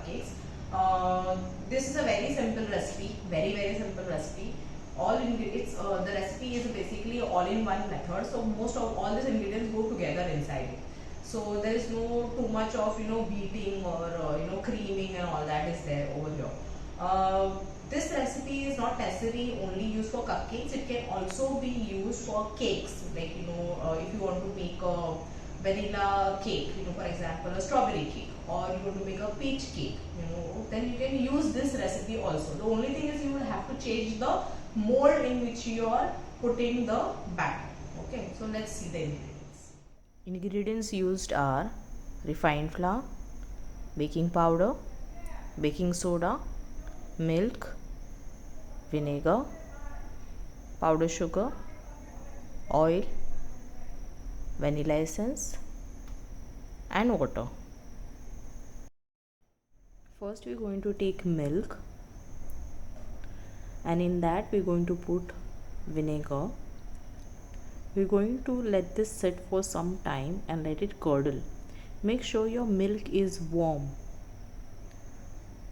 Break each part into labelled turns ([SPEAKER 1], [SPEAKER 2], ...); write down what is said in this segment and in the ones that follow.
[SPEAKER 1] cupcakes. This is a very simple recipe, very simple recipe. All ingredients, the recipe is basically all-in-one method. So most of all these ingredients go together inside it. So there is no too much of beating or creaming and all that is there over here. This recipe is not necessarily only used for cupcakes. It can also be used for cakes. Like if you want to make a vanilla cake, for example, a strawberry cake, or you want to make a peach cake, then you can use this recipe also. The only thing is you will have to change the mold in which you are putting the batter. Okay, so let's see the ingredients.
[SPEAKER 2] Ingredients used are refined flour, baking powder, baking soda, milk, vinegar, powdered sugar, oil, vanilla essence and water. First we're going to take milk, and in that we're going to put vinegar. We're going to let this sit for some time and let it curdle. Make sure your milk is warm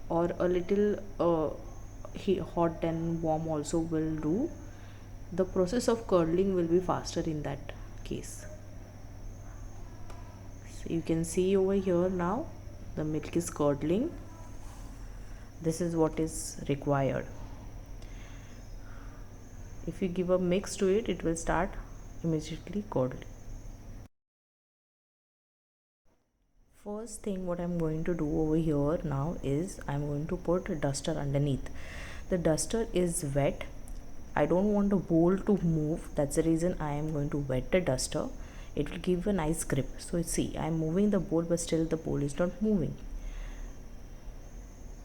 [SPEAKER 2] or a little hot and warm also will do. The process of curdling will be faster in that case. So you can see over here now the milk is curdling. This is what is required. If you give a mix to it, it will start immediately curdling. First thing what I'm going to do over here now is I'm going to put a duster underneath. The duster is wet. I don't want the bowl to move. That's the reason I am going to wet the duster. It will give a nice grip. So see, I'm moving the bowl, but still the bowl is not moving.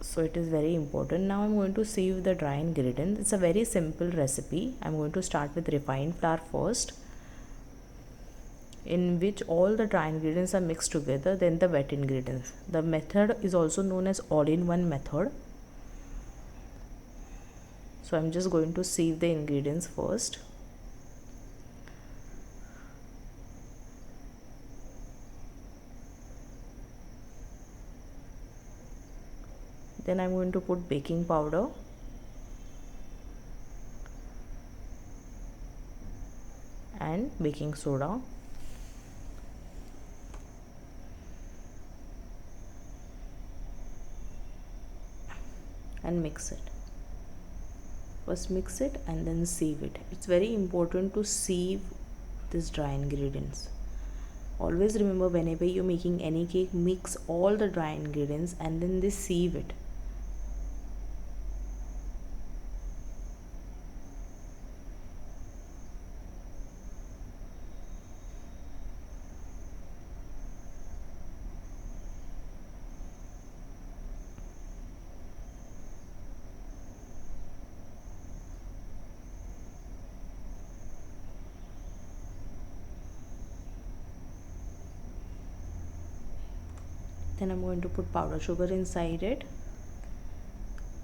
[SPEAKER 2] So it is very important. Now I'm going to sieve the dry ingredients. It's a very simple recipe. I'm going to start with refined flour first, in which all the dry ingredients are mixed together, then the wet ingredients. The method is also known as all-in-one method. So I'm just going to sieve the ingredients first. Then I'm going to put baking powder, and baking soda, and mix it. First mix it and then sieve it. It's very important to sieve these dry ingredients. Always remember, whenever you're making any cake, mix all the dry ingredients and then they sieve it. Then I'm going to put powdered sugar inside it.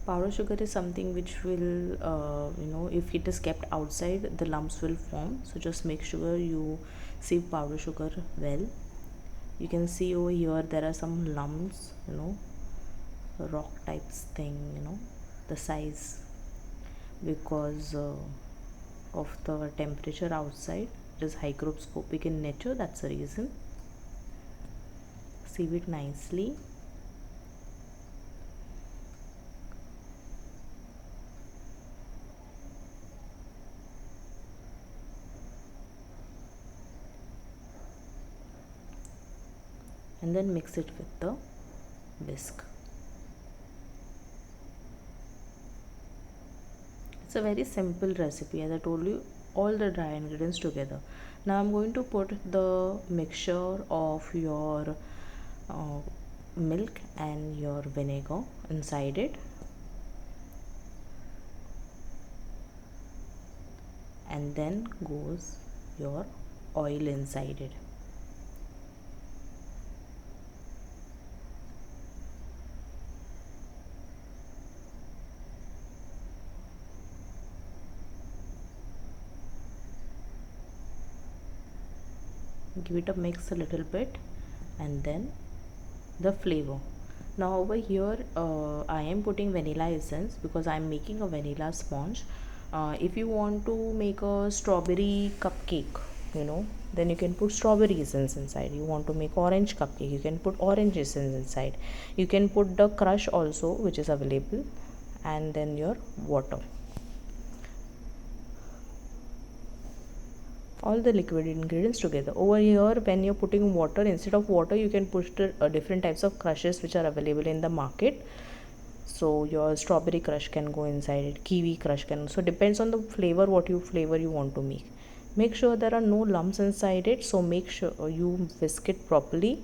[SPEAKER 2] Powdered sugar is something which will if it is kept outside, the lumps will form. So just make sure you sieve powdered sugar well. You can see over here there are some lumps, rock types thing, the size, because of the temperature outside. It is hygroscopic in nature, that's the reason. Sieve it nicely. And then mix it with the whisk. It's a very simple recipe. As I told you, all the dry ingredients together. Now I'm going to put the mixture of your milk and your vinegar inside it, and then goes your oil inside it. Give it a mix a little bit, and then the flavor. Now over here I am putting vanilla essence because I am making a vanilla sponge. If you want to make a strawberry cupcake, then you can put strawberry essence inside. You want to make orange cupcake, you can put orange essence inside. You can put the crush also, which is available, and then your water. All the liquid ingredients together. Over here, when you're putting water, instead of water you can put different types of crushes which are available in the market. So your strawberry crush can go inside it, kiwi crush can, so depends on the flavor, what flavor you want to make sure there are no lumps inside it. So make sure you whisk it properly.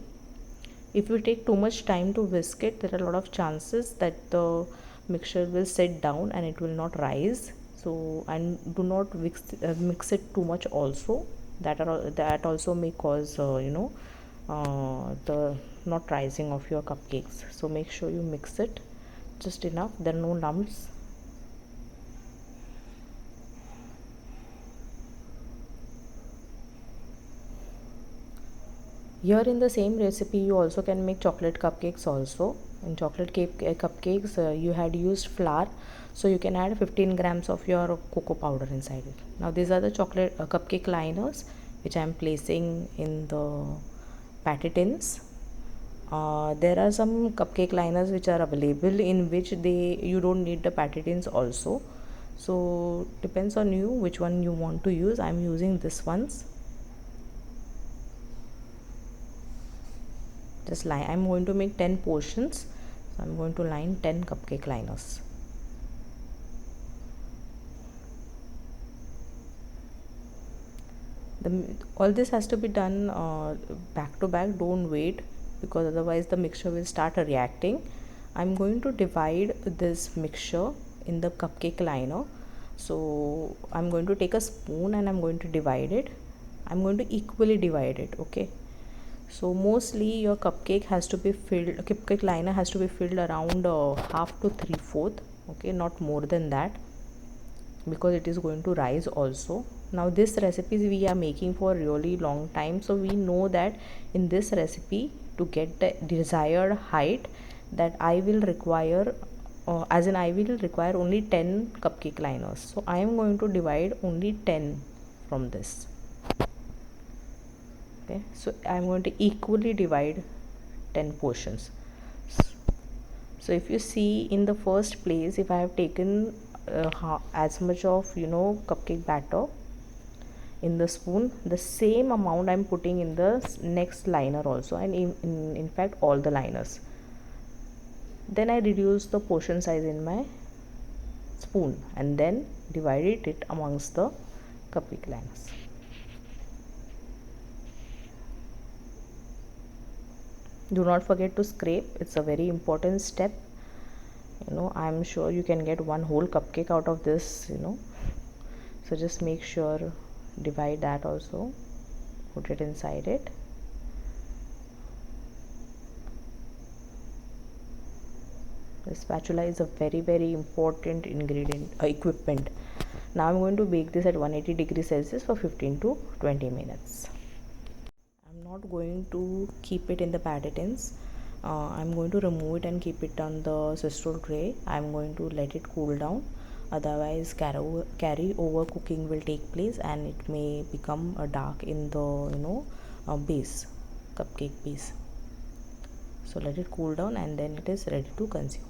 [SPEAKER 2] If you take too much time to whisk it, there are a lot of chances that the mixture will sit down and it will not rise. So, and do not mix it too much also. That also may cause the not rising of your cupcakes. So make sure you mix it just enough, there are no lumps. Here in the same recipe you also can make chocolate cupcakes also. In chocolate cupcakes you had used flour, so you can add 15 grams of your cocoa powder inside it. Now these are the chocolate cupcake liners which I am placing in the patty tins. There are some cupcake liners which are available in which you don't need the patty tins also. So depends on you which one you want to use. I am using this ones. Just line, I'm going to make 10 portions, so I'm going to line 10 cupcake liners. All this has to be done back to back, don't wait, because otherwise the mixture will start reacting. I'm going to divide this mixture in the cupcake liner. So I'm going to take a spoon and I'm going to divide it. I'm going to equally divide it, okay? So mostly your cupcake liner has to be filled around half to 3/4, okay, not more than that, because it is going to rise also. Now this recipe we are making for a really long time, so we know that in this recipe, to get the desired height, that I will require only 10 cupcake liners. So I am going to divide only 10 from this. Okay, so I'm going to equally divide 10 portions. So if you see in the first place, if I have taken as much of cupcake batter in the spoon, the same amount I'm putting in the next liner also, and in fact all the liners. Then I reduce the portion size in my spoon and then divided it amongst the cupcake liners. Do not forget to scrape, it's a very important step. I'm sure you can get one whole cupcake out of this, so just make sure, divide that also, put it inside it. The spatula is a very important equipment. Now I'm going to bake this at 180 degrees Celsius for 15 to 20 minutes. I'm not going to keep it in the patty tins. I'm going to remove it and keep it on the Sistole tray. I'm going to let it cool down, otherwise carry over cooking will take place and it may become dark in the base, cupcake base. So let it cool down and then it is ready to consume.